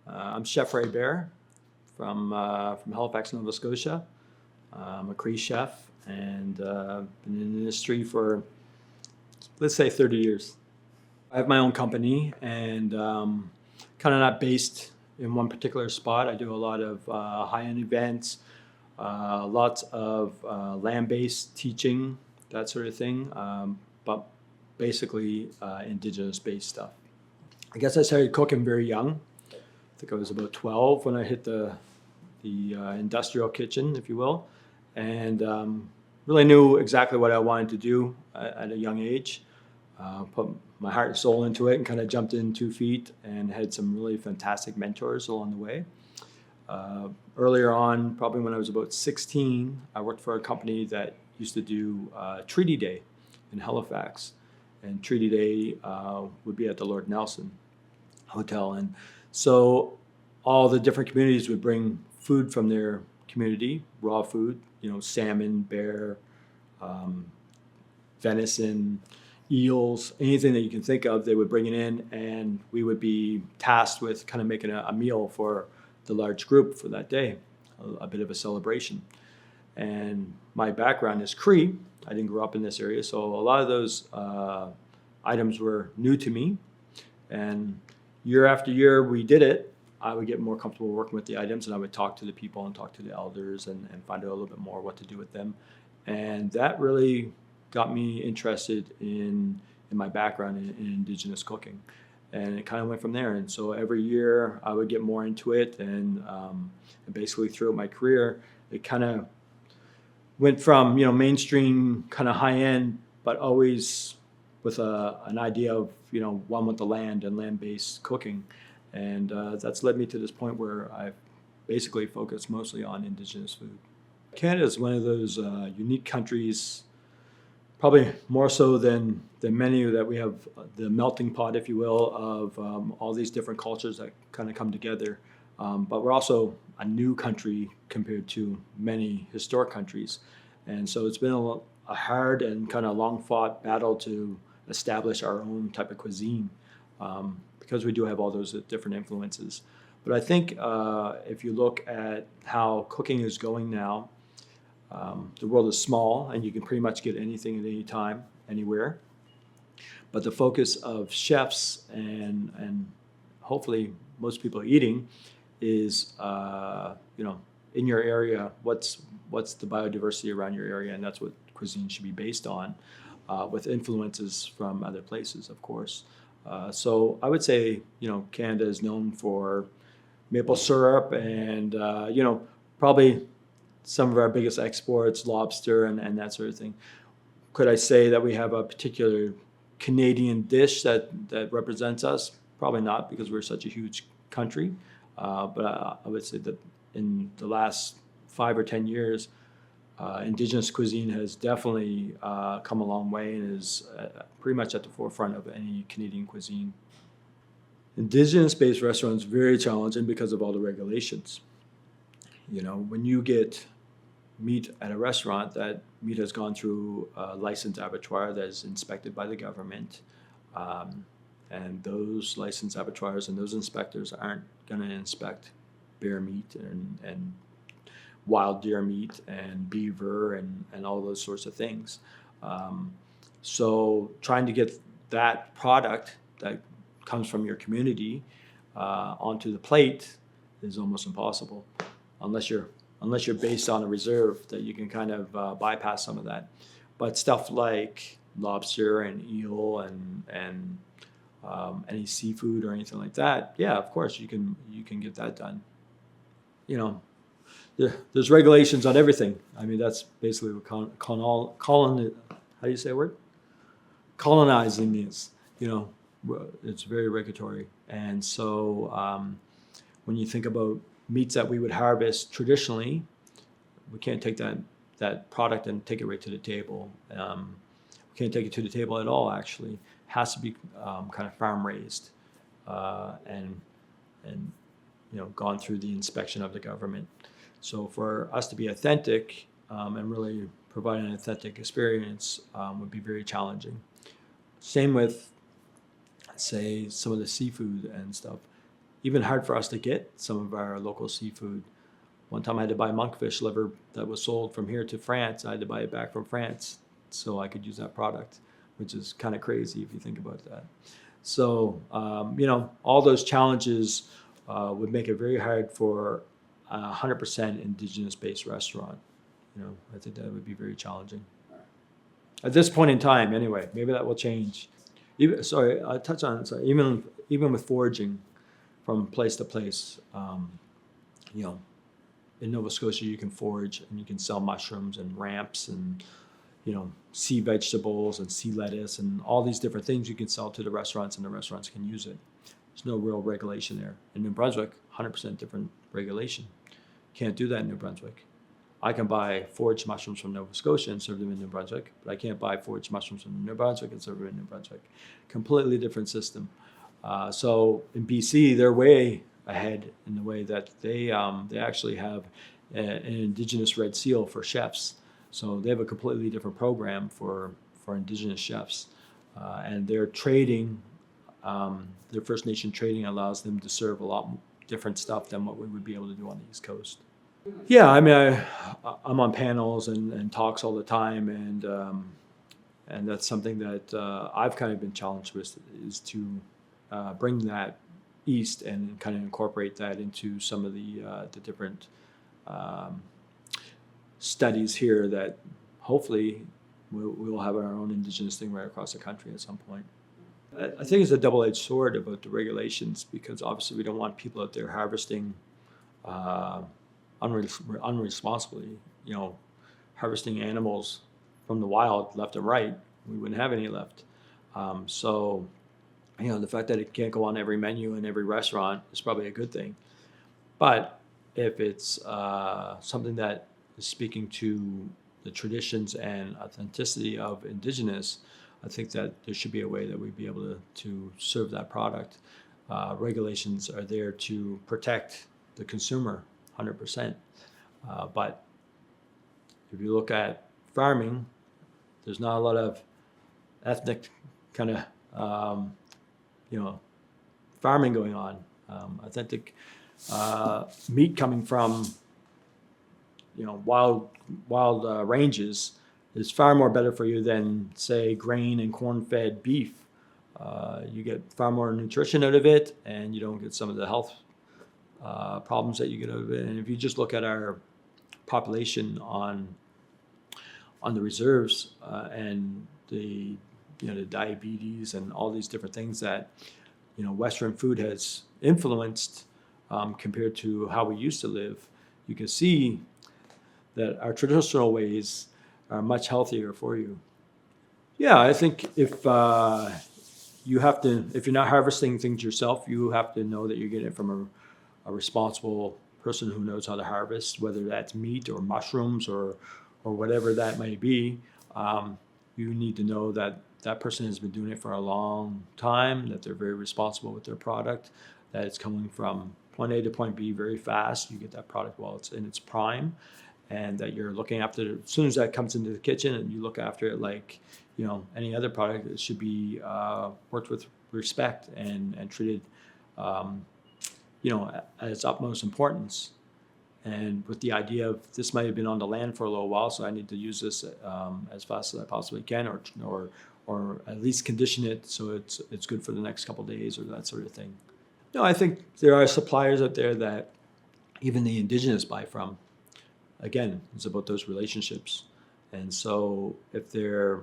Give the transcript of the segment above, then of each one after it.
I'm Chef Ray Bear from Halifax, Nova Scotia. I'm a Cree chef and been in the industry for, let's say, 30 years. I have my own company and kind of not based in one particular spot. I do a lot of high-end events, lots of land-based teaching, that sort of thing, but basically Indigenous-based stuff. I guess I started cooking very young. I think I was about 12 when I hit the industrial kitchen, if you will, and really knew exactly what I wanted to do at a young age. Put my heart and soul into it and kind of jumped in 2 feet and had some really fantastic mentors along the way. Earlier on, probably when I was about 16, I worked for a company that used to do Treaty Day in Halifax. And Treaty Day would be at the Lord Nelson Hotel. And so all the different communities would bring food from their community, raw food, salmon, bear, venison, eels, anything that you can think of, they would bring it in, and we would be tasked with kind of making a meal for the large group for that day, a bit of a celebration. And my background is Cree. I didn't grow up in this area, so a lot of those items were new to me. And year after year we did it, I would get more comfortable working with the items, and I would talk to the people and talk to the elders and find out a little bit more what to do with them. And that really got me interested in my background in Indigenous cooking. And it kind of went from there. And so every year I would get more into it, and basically throughout my career, it kind of went from mainstream kind of high end, but always with an idea of one with the land and land-based cooking. And that's led me to this point where I've basically focused mostly on Indigenous food. Canada is one of those unique countries, probably more so than many, that we have the melting pot, if you will, of all these different cultures that kind of come together. But we're also a new country compared to many historic countries. And so it's been a hard and kind of long-fought battle to establish our own type of cuisine, because we do have all those different influences. But I think if you look at how cooking is going now, the world is small, and you can pretty much get anything at any time, anywhere. But the focus of chefs and hopefully most people eating is, in your area, what's the biodiversity around your area, and that's what cuisine should be based on, with influences from other places, of course. So I would say, Canada is known for maple syrup and, probably some of our biggest exports, lobster and that sort of thing. Could I say that we have a particular Canadian dish that represents us? Probably not, because we're such a huge country. But I would say that in the last 5 or 10 years, Indigenous cuisine has definitely come a long way and is pretty much at the forefront of any Canadian cuisine. Indigenous-based restaurants are very challenging because of all the regulations. When you get meat at a restaurant, that meat has gone through a licensed abattoir that is inspected by the government. And those licensed abattoirs and those inspectors aren't going to inspect bear meat and wild deer meat and beaver and all those sorts of things. So trying to get that product that comes from your community onto the plate is almost impossible, unless you're based on a reserve that you can kind of bypass some of that. But stuff like lobster and eel and any seafood or anything like that, yeah, of course you can get that done. There's regulations on everything. I mean, that's basically what how do you say a word? Colonizing is. It's very regulatory. And so when you think about meats that we would harvest traditionally, we can't take that product and take it right to the table. We can't take it to the table at all, actually. It has to be kind of farm raised and gone through the inspection of the government. So for us to be authentic and really provide an authentic experience would be very challenging. Same with, say, some of the seafood and stuff. even hard for us to get some of our local seafood. One time I had to buy monkfish liver that was sold from here to France. I had to buy it back from France so I could use that product, which is kind of crazy if you think about that. So, all those challenges would make it very hard for a 100% indigenous-based restaurant. I think that would be very challenging. At this point in time, anyway, maybe that will change. I touch on it. So even with foraging from place to place, in Nova Scotia, you can forage and you can sell mushrooms and ramps and sea vegetables and sea lettuce and all these different things you can sell to the restaurants, and the restaurants can use it. There's no real regulation there. In New Brunswick, 100% different regulation. Can't do that in New Brunswick. I can buy foraged mushrooms from Nova Scotia and serve them in New Brunswick, but I can't buy foraged mushrooms from New Brunswick and serve them in New Brunswick. Completely different system. So in BC, they're way ahead in the way that they actually have an indigenous red seal for chefs. So they have a completely different program for indigenous chefs, and their trading, their First Nation trading allows them to serve a lot different stuff than what we would be able to do on the East Coast. Yeah, I mean, I'm on panels and talks all the time, and that's something that I've kind of been challenged with, is to bring that east and kind of incorporate that into some of the different studies here, that hopefully we will have our own indigenous thing right across the country at some point. I think it's a double-edged sword about the regulations, because obviously we don't want people out there harvesting unresponsibly, harvesting animals from the wild left and right. We wouldn't have any left. So the fact that it can't go on every menu in every restaurant is probably a good thing. But if it's something that is speaking to the traditions and authenticity of Indigenous, I think that there should be a way that we'd be able to serve that product. Regulations are there to protect the consumer 100%. But if you look at farming, there's not a lot of ethnic kind of farming going on. Authentic meat coming from wild ranges is far more better for you than, say, grain and corn-fed beef. You get far more nutrition out of it, and you don't get some of the health problems that you get out of it. And if you just look at our population on the reserves and the diabetes and all these different things that Western food has influenced compared to how we used to live, you can see that our traditional ways are much healthier for you. Yeah, I think if you're not harvesting things yourself, you have to know that you're getting it from a responsible person who knows how to harvest, whether that's meat or mushrooms or whatever that may be. You need to know that that person has been doing it for a long time, that they're very responsible with their product, that it's coming from point A to point B very fast. You get that product while it's in its prime, and that you're looking after it. As soon as that comes into the kitchen, and you look after it like any other product, it should be worked with respect and treated at its utmost importance. And with the idea of, this might have been on the land for a little while, so I need to use this as fast as I possibly can, or at least condition it so it's good for the next couple of days, or that sort of thing. No, I think there are suppliers out there that even the Indigenous buy from. Again, it's about those relationships. And so if they're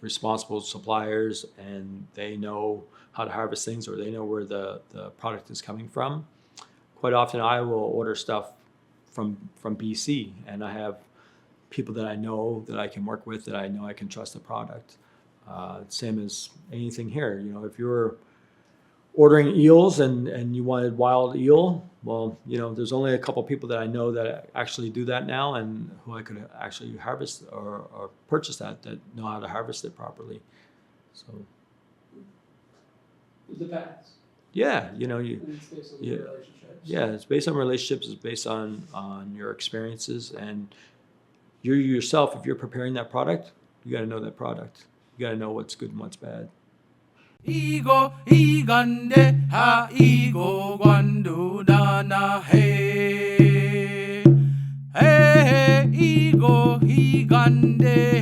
responsible suppliers and they know how to harvest things, or they know where the product is coming from, quite often I will order stuff from BC, and I have people that I know that I can work with, that I know I can trust the product. Same as anything here. If you're ordering eels and you wanted wild eel, well, there's only a couple people that I know that actually do that now, and who I could actually harvest or purchase that know how to harvest it properly. So it depends. Yeah, It's based on relationships. Yeah, it's based on relationships. It's based on your experiences, and you yourself. If you're preparing that product, you got to know that product. You got to know what's good and what's bad. Ego. higande ha igo gwandu dana hey hey igo higande